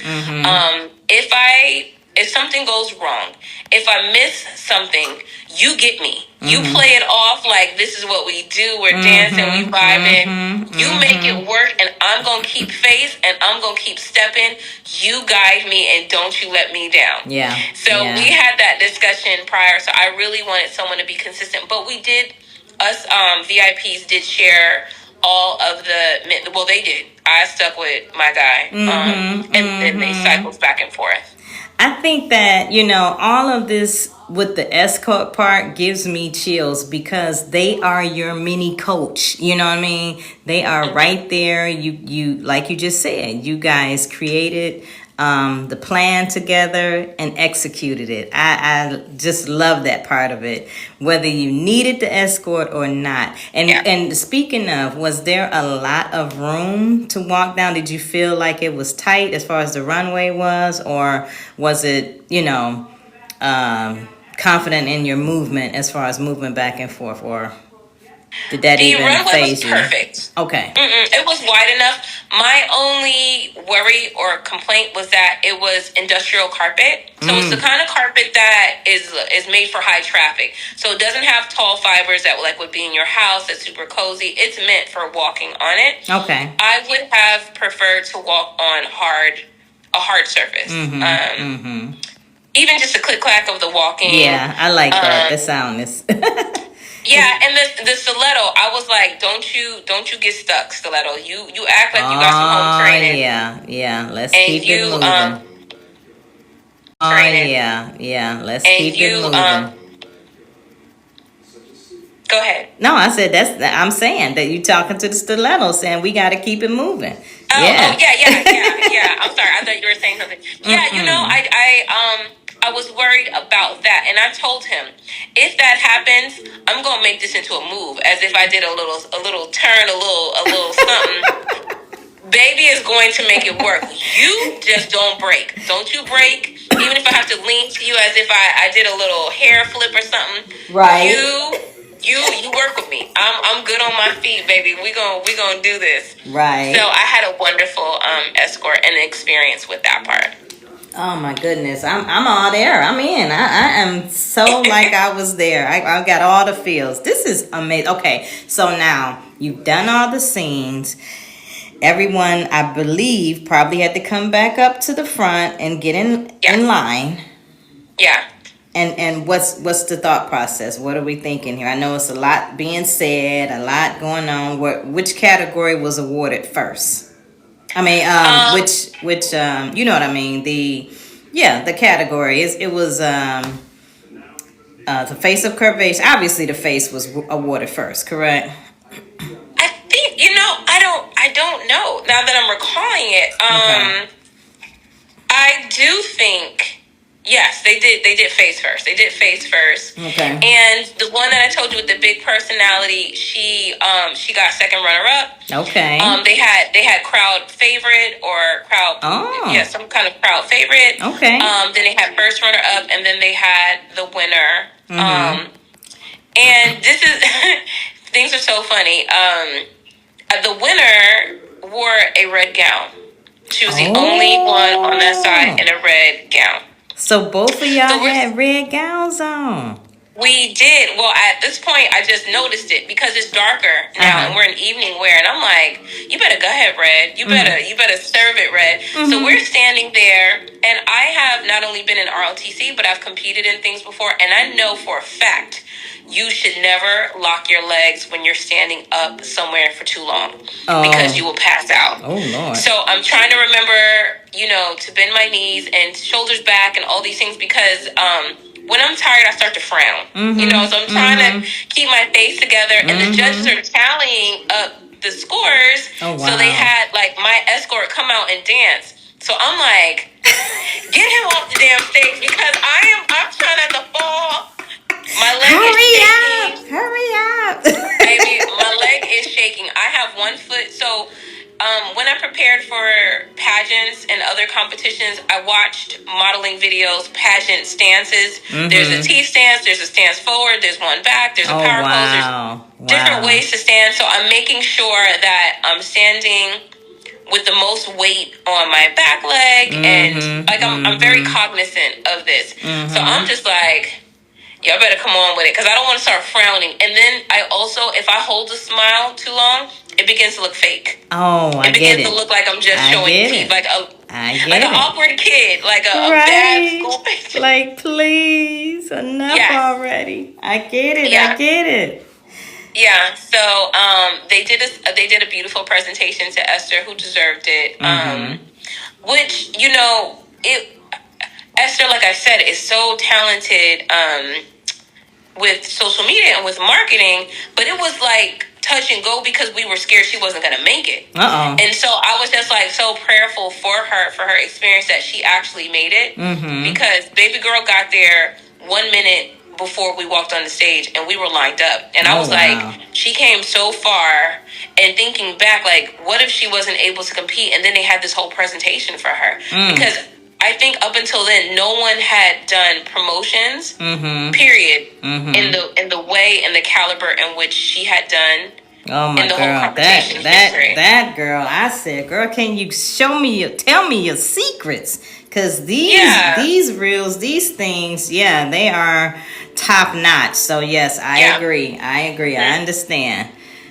If something goes wrong, if I miss something, you get me. You play it off like this is what we do. We're dancing, we vibing. You make it work, and I'm going to keep faith, and I'm going to keep stepping. You guide me, and don't you let me down. Yeah. So we had that discussion prior, so I really wanted someone to be consistent. But we did, us VIPs did share all of the, well, they did. I stuck with my guy, and then they cycled back and forth. I think that, all of this with the escort part gives me chills because they are your mini coach. You know what I mean? They are right there. You like you just said, you guys created the plan together and executed it. I just love that part of it, whether you needed the escort or not. And speaking of, was there a lot of room to walk down? Did you feel like it was tight as far as the runway was, or was it, confident in your movement as far as movement back and forth, or did that even phase you? The runway was perfect. Okay. It was wide enough. My only worry or complaint was that it was industrial carpet. So it's the kind of carpet that is made for high traffic. So it doesn't have tall fibers that would be in your house. It's super cozy. It's meant for walking on it. Okay. I would have preferred to walk on a hard surface. Even just a click clack of the walking. Yeah, I like that. The sound is. Yeah, and the stiletto, I was like, don't you get stuck, stiletto. You act like you got some home training. Yeah. Let's keep it moving. Let's keep it moving. Go ahead. No, I said I'm saying that you talking to the stiletto, saying we got to keep it moving. Yeah. I'm sorry, I thought you were saying something. Yeah, I was worried about that, and I told him, if that happens, I'm gonna make this into a move, as if I did a little turn, a little something. Baby is going to make it work. You just don't break. Don't you break. Even if I have to lean to you as if I did a little hair flip or something. Right. You work with me. I'm good on my feet, baby. We gonna do this. Right. So I had a wonderful escort and experience with that part. Oh my goodness, I'm all there. I'm in. I am so like I was there. I got all the feels. This is amazing. Okay, so now you've done all the scenes. everyone, I believe, probably had to come back up to the front and get in line. Yeah. And what's the thought process? What are we thinking here? I know it's a lot being said, a lot going on. Which category was awarded first? I mean, which you know what I mean? The category it was the face of curvaceous. Obviously, the face was awarded first, correct? I think I don't know now that I'm recalling it. Okay. I do think. Yes, they did. They did face first. They did face first. Okay. And the one that I told you with the big personality, she got second runner up. Okay. They had crowd favorite or crowd. Oh. Yeah, some kind of crowd favorite. Okay. Then they had first runner up, and then they had the winner. Mm-hmm. And this is things are so funny. The winner wore a red gown. She was the only one on that side in a red gown. So both of y'all had red gowns on. We did. Well, at this point, I just noticed it because it's darker now, and we're in evening wear. And I'm like, you better go ahead, red. You better serve it, red. So we're standing there, and I have not only been in ROTC, but I've competed in things before, and I know for a fact you should never lock your legs when you're standing up somewhere for too long because you will pass out. Oh, Lord. So I'm trying to remember, to bend my knees and shoulders back and all these things because when I'm tired, I start to frown. So I'm trying to keep my face together, and the judges are tallying up the scores. Oh, wow. So they had my escort come out and dance. So I'm like, get him off the damn stage because I'm trying not to fall. My leg is shaking. Hurry up. Baby, my leg is shaking. I have one foot. So when I prepared for pageants and other competitions, I watched modeling videos, pageant stances. There's a T stance, there's a stance forward, there's one back, there's a power pose. There's different ways to stand. So I'm making sure that I'm standing with the most weight on my back leg. And I'm very cognizant of this. So I'm just like, y'all better come on with it because I don't want to start frowning. And then I also, if I hold a smile too long, it begins to look fake. Oh, I get it. It begins to look like I'm just showing teeth, like an awkward kid, like a bad school picture. Like, please, enough already. I get it. Yeah. I get it. Yeah. So they did a beautiful presentation to Esther, who deserved it. Which Esther, like I said, is so talented with social media and with marketing, but it was like touch and go because we were scared she wasn't going to make it. And so I was just so prayerful for her experience that she actually made it because baby girl got there 1 minute before we walked on the stage and we were lined up. And I was like, she came so far, and thinking back, what if she wasn't able to compete? And then they had this whole presentation for her because I think up until then, no one had done promotions, period, in the way and the caliber in which she had done. Oh my girl, that girl! I said, girl, can you tell me your secrets? Because these reels, these things, they are top notch. So yes, I agree. I understand.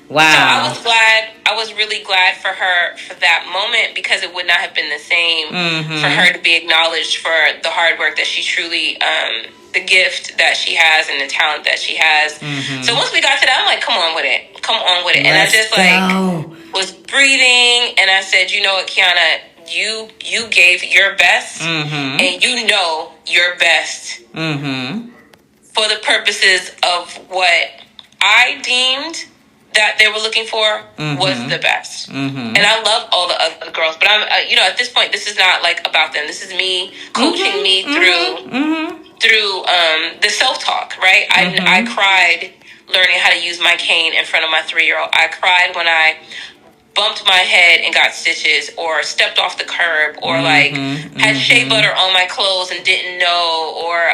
Wow. So I was really glad for her for that moment because it would not have been the same for her to be acknowledged for the hard work that she truly, the gift that she has and the talent that she has. So once we got to that, I'm like, come on with it. And I just was breathing, and I said, you know what, Kiana, you gave your best, and your best for the purposes of what I deemed that they were looking for was the best. And I love all the other girls, but I'm, at this point, this is not about them. This is me coaching me through the self-talk, right? I cried learning how to use my cane in front of my 3-year-old. I cried when I bumped my head and got stitches, or stepped off the curb, or had shea butter on my clothes and didn't know, or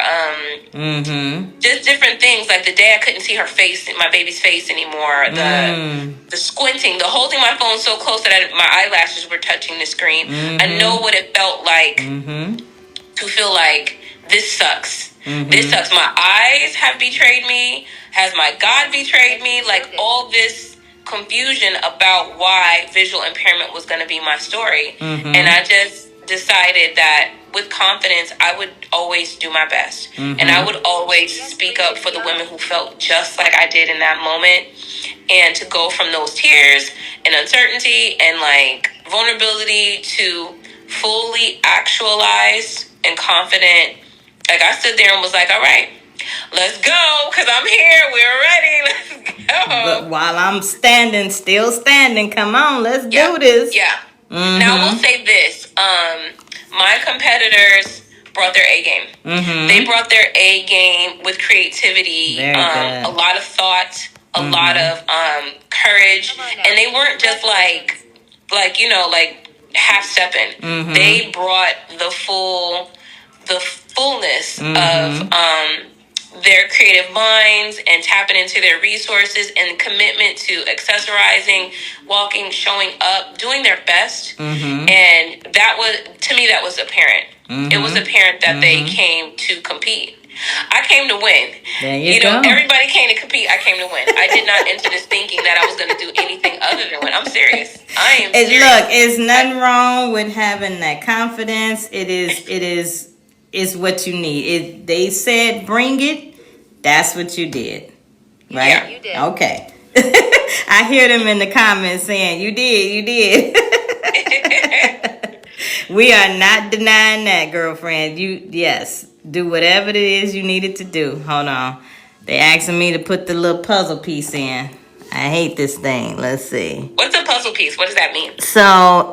just different things. Like the day I couldn't see her face, my baby's face anymore, the squinting, the holding my phone so close that my eyelashes were touching the screen. I know what it felt like to feel like this sucks. This sucks. My eyes have betrayed me. Has my God betrayed me? All this confusion about why visual impairment was going to be my story. And I just decided that with confidence, I would always do my best. And I would always speak up for the women who felt just like I did in that moment. And to go from those tears and uncertainty and like vulnerability to fully actualized and confident. Like I stood there and was like, all right, let's go, because I'm here. We're ready. Let's go. But while I'm still standing, come on, let's do this. Yeah. Now, I will say this. My competitors brought their A game. They brought their A game with creativity, a lot of thought, a lot of courage. And they weren't just like half stepping. They brought the fullness of their creative minds and tapping into their resources and commitment to accessorizing, walking, showing up, doing their best. And that was, to me, that was apparent. It was apparent that they came to compete. I came to win. There you go. Everybody came to compete. I came to win. I did not enter this thinking that I was going to do anything other than win. I'm serious. I am serious. Look, it's nothing wrong with having that confidence. It is what you need. They said bring it. That's what you did. Right? Yeah, you did. Okay. I hear them in the comments saying, you did. We are not denying that, girlfriend. Yes. Do whatever it is you needed to do. Hold on. They asking me to put the little puzzle piece in. I hate this thing. Let's see. What's a puzzle piece? What does that mean? So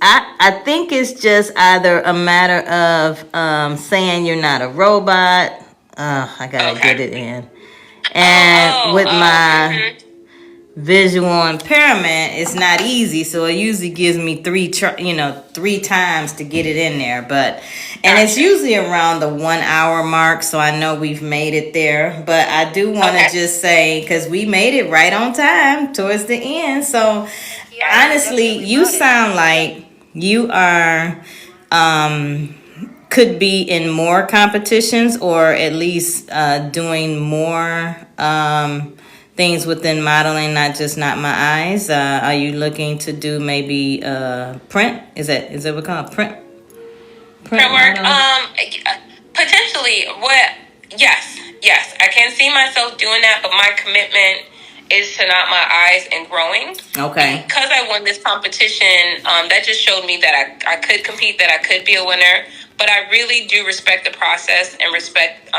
I think it's just either a matter of saying you're not a robot. I gotta get it in. And with my visual impairment, it's not easy, so it usually gives me three times to get it in there. And it's usually around the 1 hour mark, so I know we've made it there. But I do want to just say, because we made it right on time towards the end. So honestly, you sound like you are could be in more competitions, or at least doing more things within modeling, not just Not My Eyes. Are you looking to do maybe print? Is that what we call print? Print work? Potentially. Yes. I can see myself doing that, but my commitment is to Not My Eyes and growing. Okay. Because I won this competition, that just showed me that I could compete, that I could be a winner. But I really do respect the process and respect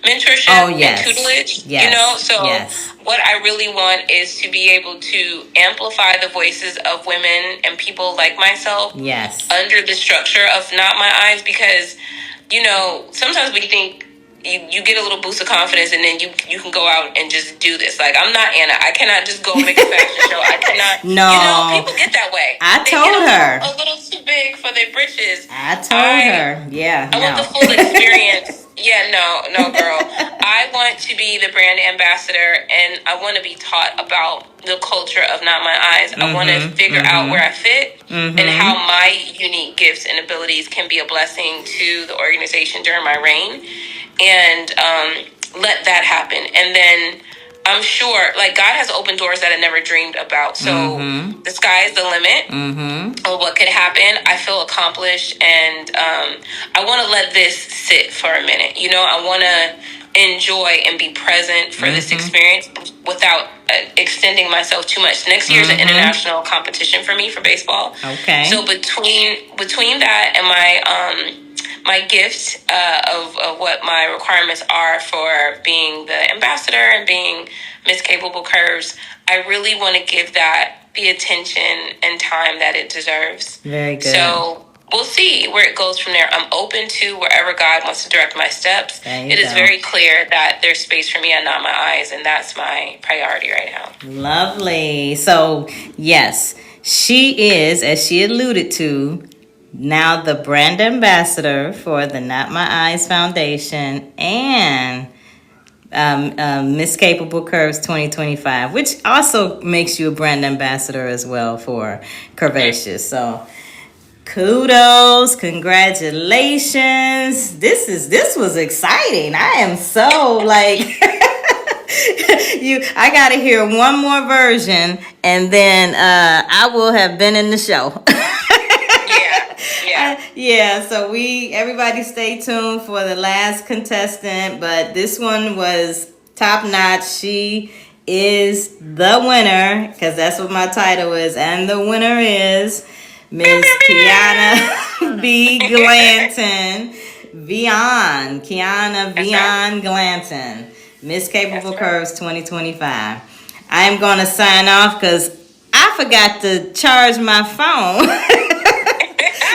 mentorship and tutelage. So what I really want is to be able to amplify the voices of women and people like myself under the structure of Not My Eyes, because sometimes we think you get a little boost of confidence and then you can go out and just do this. Like, I'm not Anna. I cannot just go make a fashion show. I cannot. No. People get that way. I told her. A little too big for their britches. I told her. Yeah. I want the full experience. No, girl. I want to be the brand ambassador, and I want to be taught about the culture of Not My Eyes. I want to figure out where I fit and how my unique gifts and abilities can be a blessing to the organization during my reign, and let that happen. And then I'm sure, like, God has opened doors that I never dreamed about. So the sky is the limit of what could happen. I feel accomplished, and I want to let this sit for a minute. I want to enjoy and be present for this experience without extending myself too much. Next year is an international competition for me for baseball. Okay. So between that and my gift of what my requirements are for being the ambassador and being Miss Kapable Kurves, I really want to give that the attention and time that it deserves. Very good. So we'll see where it goes from there. I'm open to wherever God wants to direct my steps. It is very clear that there's space for me at Not My Eyes, and that's my priority right now. Lovely. So, yes, she is, as she alluded to, now the brand ambassador for the Not My Eyes Foundation and Miss Kapable Kurves 2025, which also makes you a brand ambassador as well for Curvaceous. So kudos, congratulations. This was exciting. I am so I gotta hear one more version, and then I will have been in the show. Yeah. So everybody stay tuned for the last contestant, but this one was top notch. She is the winner because that's what my title is, and the winner is Miss Kiana V Glanton. Kiana V Glanton. Miss Kapable Kurves 2025. I am going to sign off because I forgot to charge my phone.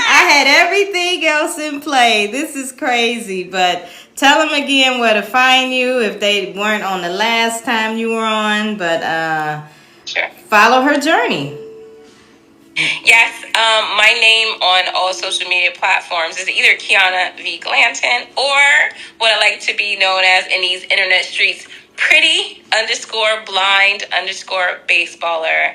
I had everything else in play. This is crazy, but tell them again where to find you if they weren't on the last time you were on, but Sure. Follow her journey. Yes, my name on all social media platforms is either Kiana V Glanton or what I like to be known as in these internet streets, pretty_blind_baseballer.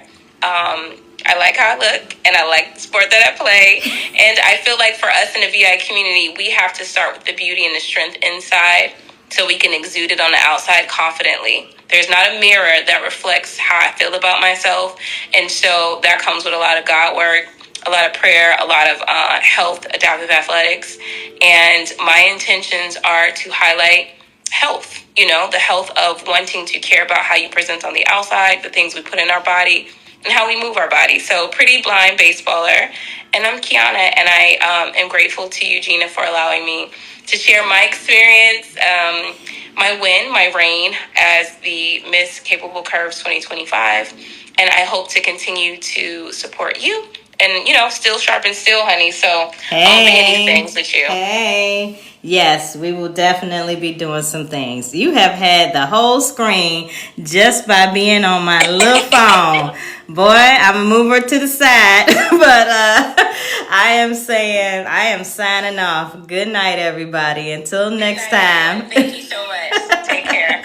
I like how I look and I like the sport that I play. And I feel like for us in the VI community, we have to start with the beauty and the strength inside so we can exude it on the outside confidently. There's not a mirror that reflects how I feel about myself. And so that comes with a lot of God work, a lot of prayer, a lot of health, adaptive athletics. And my intentions are to highlight health, the health of wanting to care about how you present on the outside, the things we put in our body, and how we move our body. So pretty blind baseballer. And I'm Kiana, and I am grateful to you, Gina, for allowing me to share my experience, my win, my reign as the Miss Kapable Kurves 2025. And I hope to continue to support you. And, still sharp and still, honey. So I'll be in these things with you. Hey. Yes, we will definitely be doing some things. You have had the whole screen just by being on my little phone. Boy, I'm going to move her to the side. But I am signing off. Good night, everybody. Until next time. Thank you so much. Take care.